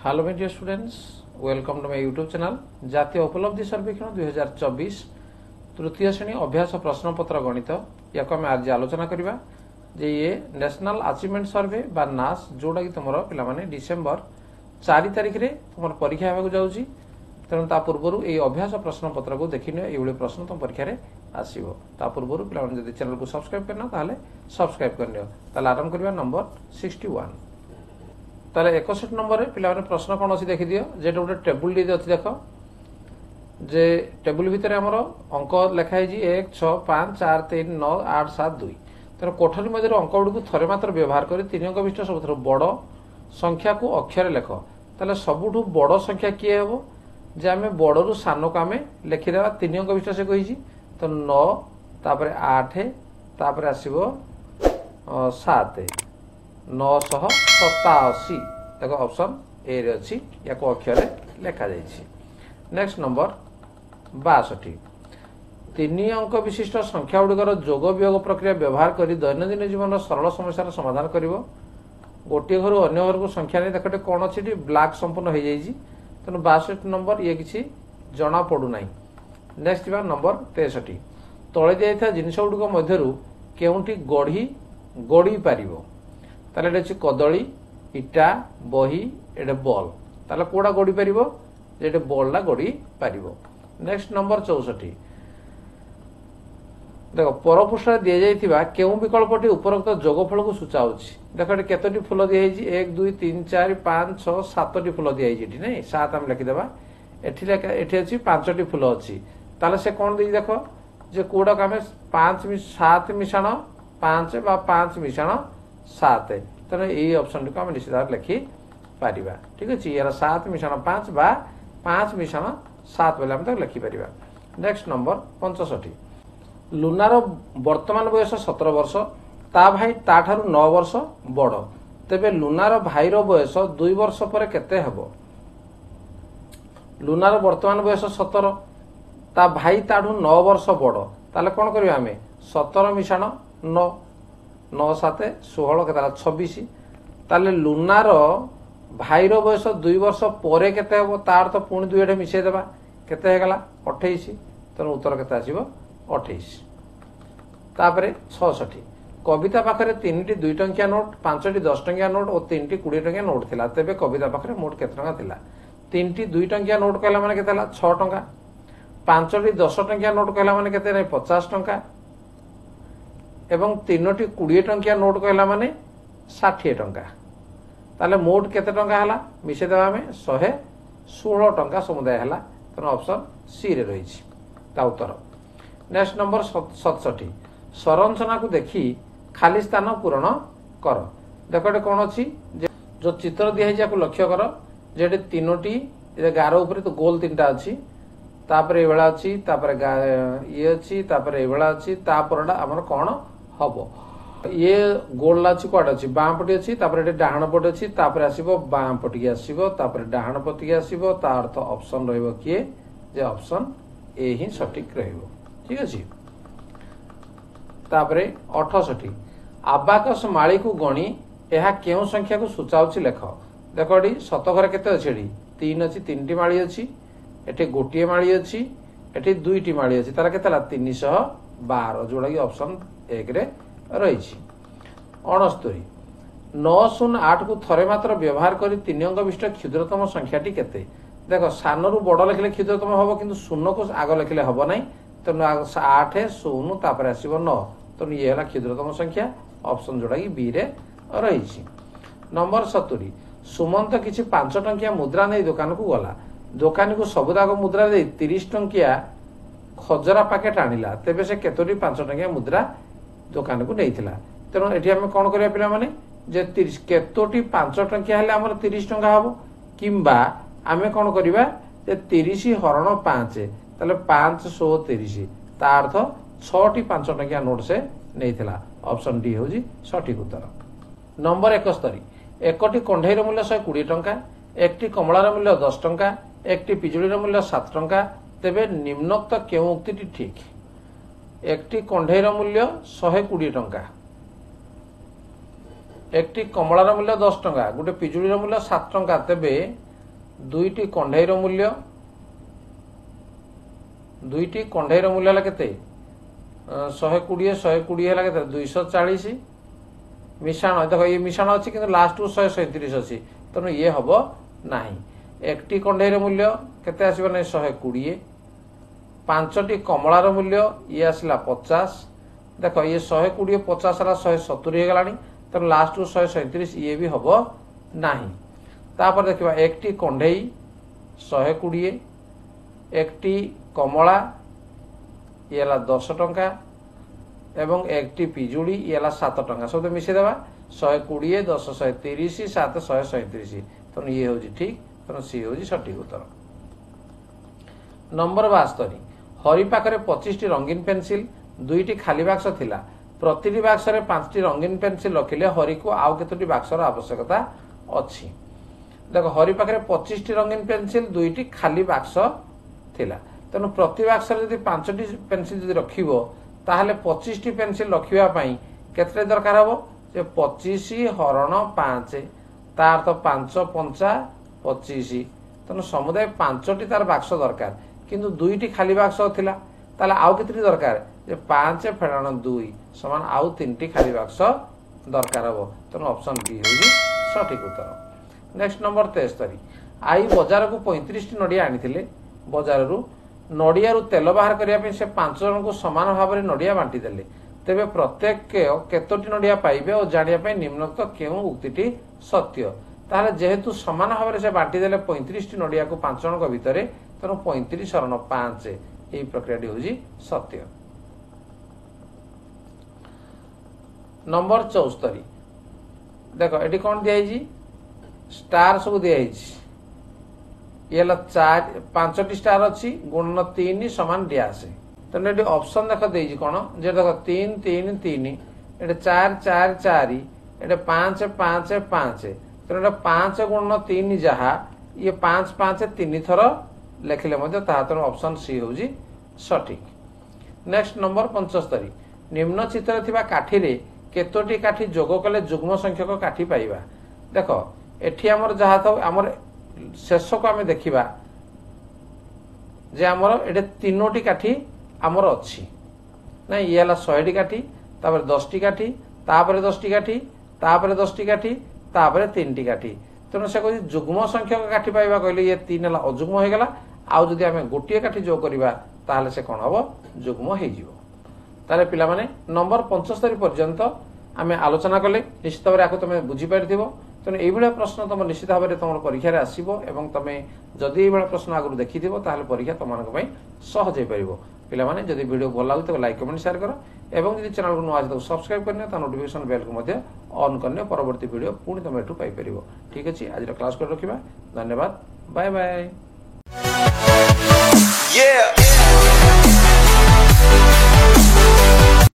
Hello my dear students, welcome to my YouTube channel जातीय उपलब्धि सर्वेक्षण 2024 तृतीय श्रेणी अभ्यास प्रश्न पत्र गणित या आम आज आलोचना करवा जे ये नेशनल अचीवमेंट सर्वे बा नास जोटा कि तुम पे डिसेम्बर 4 तारिख में तुम परीक्षा होगा जाऊँगी। तेणु ता पूर्व ये अभ्यास प्रश्न पत्र को देखी ये प्रश्न तुम परीक्षा आसो। ता पूर्व पे चैनल को सब्सक्राइब करना ताले सब्सक्राइब कर आरंभ करवा नंबर 61। ताले 61 नंबर पे प्रश्न कौन अच्छी देखी दियो जे गोटे टेबुल टी अच्छी देख जे टेबुल भितर आमर अंक लिखाई 1 6 5 4 3 9 8 7 2। तेणु कोठरी मध्य अंक गुड़ी थरे मात्र व्यवहार कर तीन अंक विशिष्ट सब बड़ संख्या को अक्षर लेख। ताले सबुठु बड़ संख्या किए हम जे आम बड़ू सान को आम लिखिदेवा तीन अंक विशिष्ट से कही तो 9 तापर 8 तापर आसो 7 987 देखो ऑप्शन ए रे अच्छी या अक्षर लिखा जाइए। नेक्स्ट नंबर 62 तीन अंक विशिष्ट संख्या गुड़िकर जोग वियोग प्रक्रिया व्यवहार कर दैनंदिन जीवन सरल समस्या समाधान कर गोटे घर अन्य घर को संख्या नहीं देखते कौन अच्छी ब्लैक संपूर्ण हो जाइए। तेणु 62 नंबर ये किसी जना पड़ूना। नेक्स्ट नंबर 63 तले दिया जिनस गुड़िक मध्य केउंटी गढ़ी गढ़ी पार ताले अच्छी कदली इटा बही एटे बल ताले कोड़ा गढ़ी पार जे बल्टा गढ़ी पार। नेक्स्ट नंबर 64 देख परपृष्ठ दि जाइथिबा केउ विकल्पटी उपरोक्त जोगफल को सूचाऊँ। देख ये केतोटी फूल दिखाई 1 2 3 4 5 6 7टी फूल दिखाई नहीं 7 आम लिखिदेवा एठी अच्छी 5टी फूल अच्छी ताले से कौन दी देख जे कोड़ा आम 5 7 मिशाण 5 बा 5 मिशाण 7 तेना यही ऑप्शन को आम निश्चित भाव लिखि पार। ठीक अच्छे यार 7 मिशाण 5 बा 5 मिशाण 7 बोले आम लिखिपर। नेक्स्ट नंबर 65 लुनार वर्तमान बयस 17 वर्ष ता भाई ताठारु 9 वर्ष बड़ तेबे लुनार भाईर बयस 2 वर्ष पर केते हेबो। लुनार वर्तमान बयस 17 ता भाई ताठू 9 वर्ष बड़ ताले कौन करिया आमे 17 मिशाण 9 9 7 16 के 26 ताले लुनार भाईर बयस 2 वर्ष पर केते हेबो तार तो पुणी 2 एठे मिसई देबा केते हेगला 28। तेणु उत्तर केते आसीबो 28। तापरे 66 कविता पाखरे 3टी 2 टंकिया नोट 5टी 10 टंकिया नोट और 3टी 20 टंकिया नोट थिला तेबे कविता पाखरे मोट केते टंका थिला। 3टी 2 टंकिया नोट कहला माने केते हला 6 टंका 5टी 10 टंकिया नोट कहला माने केते नै 50 टंका एवं 3टी 20 टंकिया नोट कहला माने 60 टंका ताले मोट केते टंका हला मिसे देबा हमें 116 टंका समुदाय हला। तेणु ऑप्शन सी रे रही ता उत्तर। नेक्स्ट नंबर 67 संरचना को देखी खाली स्थान पूरण कर। देखो कौन अच्छी जो चित्र दिखाई को लक्ष्य कर जे 3टी गार उपर तो गोल 3टा अच्छी तापर ये अच्छी तापर ये अच्छी तापर ये अच्छी तापर आमर कौन हम ये गोल अच्छी कौटे अच्छी बाँ पटी अच्छी तापर ये डाहाण पट अच्छी तापर आसो बाँ पटिकी आसो तापर डाहाण पटिकी आसो ता अर्थ ऑप्शन रहिबो किए जे ऑप्शन ए ही सठिक रहिबो। ठीक अच्छे। तापरे 68 आबाकस माली को गणी यह केउ संख्या को सूचाऊँ लेख। देख ये शतघर केते अच्छे 3 अच्छी 3टी माली अच्छी एठी गोटे माली अच्छी एठी 2टी माली अच्छी तार केते 312 जोड़ा कि ऑप्शन 1 रे रही। 69 908 को थरे मात्र व्यवहार कर 3 अंक विशिष्ट क्षुद्रतम संख्याटी केते। देख सान रु बड़ लिखले क्षुद्रतम हम किंतु 0 को आग लिखले हम ना तेणु 8 0 तापर आसो 9 तेणु ये है क्षुद्रतम संख्या ऑप्शन जोड़ा कि बी रे रही। नंबर 70 सुमंत किसी 5 टंकिया मुद्रा नहीं दुकान को गला दुकानी को सबुदाक मुद्रा दे 30 टंकिया खजरा पैकेट आनिला तेबे से केतोटी 5 टंकिया मुद्रा दुकान को नहीं थिला। तेणु एठी हम कौन करिया पिला माने जे 30 केतोटी 5 टंकिया हेले हमर 30 टंका हबो किंबा आमे कौन करिबा जे 30 हरण 5 ताले 530 ता अर्थ 6टी 5 टंकिया नोट से नहीं थिला। ऑप्शन डी होजी सठिक उत्तर। नंबर 71 एकटी कंढईर मूल्य 120 टंका एकटी कमलार मूल्य 10 टंका एकटी पिजुलीर मूल्य 7 टंका तेबे निम्नोक्त केउ उक्तिटी ठीक। एकटी कंढईर मूल्य 120 टंका एकटी कमलार मूल्य 10 टंका गोटे पिजुलीर मूल्य 7 टंका तेबे दुईटी कंढईर मूल्य है केते 120 120 है केते 240 मिशाण देखो ये मिशाण अच्छी कि लास्ट को 137 अच्छी तेणु ये हम ना एकटी कंढईर मूल्य केते आसो ना 120 पांचटी कमलार मूल्य ये आसला 50 देख ये 120 50 170 होगा तेणु लास्ट को 137 ये भी हम ना तापर देखा एकटी कंढई 120 एकटी कमला ये 10 टंका एवं एकटी पिजुड़ी ये 7 टंका सब मिसेदेवा 120 10 130 7 137 तेणु ये हूँ ठीक तेणु सी हूँ सठिक उत्तर। नंबर 72 हरि पाखरे 25 रंगीन पेंसिल 2टी खाली बाक्स थिला प्रति बाक्स रे 5टी रंगीन पेंसिल रखिले हरि को आउ केतोटी बाक्सर आवश्यकता अछि। देखो हरि पाखरे 25 रंगीन पेंसिल 2टी खाली बाक्स थिला तेणु प्रति बाक्स रे यदि 5टी पेंसिल यदि रखिबो ताहले 25टी पेंसिल रखिबा पई केते दरकार हबो जे 25 हरण 5 तार तो 5 5 25 तेणु समुदाय 5टी तार बाक्स दरकार किंतु 2टी खाली बाक्स थिला ताले आउ केतटी दरकार जे 5 फेडाण 2 समान आउ 3टी खाली बाक्स दरकार हबो तेणु ऑप्शन बी होगी सठिक उत्तर। नेक्स्ट नंबर 73 आई बाजार को 35टी नडिया आनिथिले बाजार रु नडिया रु तेल बाहर करिया पे से 5 जन को समान भाव में नडिया बांटी देले तेबे प्रत्येक केतोटी नडिया पाइबे और जानिया पे निम्नलिखित केउ उक्तिटी सत्य ताहले जेहेतु समान भाव में से बांटी देले 35टी नडिया को 5 जन भितर तेणु 35 हरण 5 यही प्रक्रिया होगी सत्य। नंबर 74 देख ये कौन दिखाई स्टार सब दिखाई ये 5टी स्टार अच्छी गुणन 3 समान डैश तेणु ये ऑप्शन देख दे कौन जे देख 3 3 3 ये 4 4 4 ये 5 5 5 तेणु 5 गुणन 3 जहाँ ये 5 5 3 थर लिखिले तेणु ऑप्शन सी हूँ सठिक। नेक्स्ट नंबर 75 निम्न चित्र थिबा काठी रे केतोटी काठी जोग कले जुग्म संख्यक काठी पाइबा देख एठी हमर जहा था हमर शेष को आम देखा जे आमर ये 3टी काठी आमर अच्छी ना ये 100टी काठी तापर 10टी काठी तापर 10टी काठी तापर 10टी काठी तापर 3टी काठी तेणु से कह जुग्म संख्यक काठी पाइबा कहले ये 3 है अजुग्म हो गला आउ जदि आम गोटे काठी जोग करवा ताहले से कौन हम जुग्म हो पिला माने नंबर 75 पर्यंत आम आलोचना कले निश्चित भाव में तुम बुझीपार तेणु ये प्रश्न तुम निश्चित भाव में तुम परीक्षा आसो और तुम जदि ये प्रश्न आगु देखी ताहले परीक्षा तुम सहज हो पार पिला माने जदि वीडियो भल लगे तो लाइक कमेंट शेयर कर एवं जदि चैनल को नुआ तो सब्सक्राइब करने नोटिफिकेशन बेल को ऑन करने परवर्ती वीडियो पुणी तुम एठू पाई परिबो। ठीक अच्छे आज क्लास कर रखा धन्यवाद बाय बाय।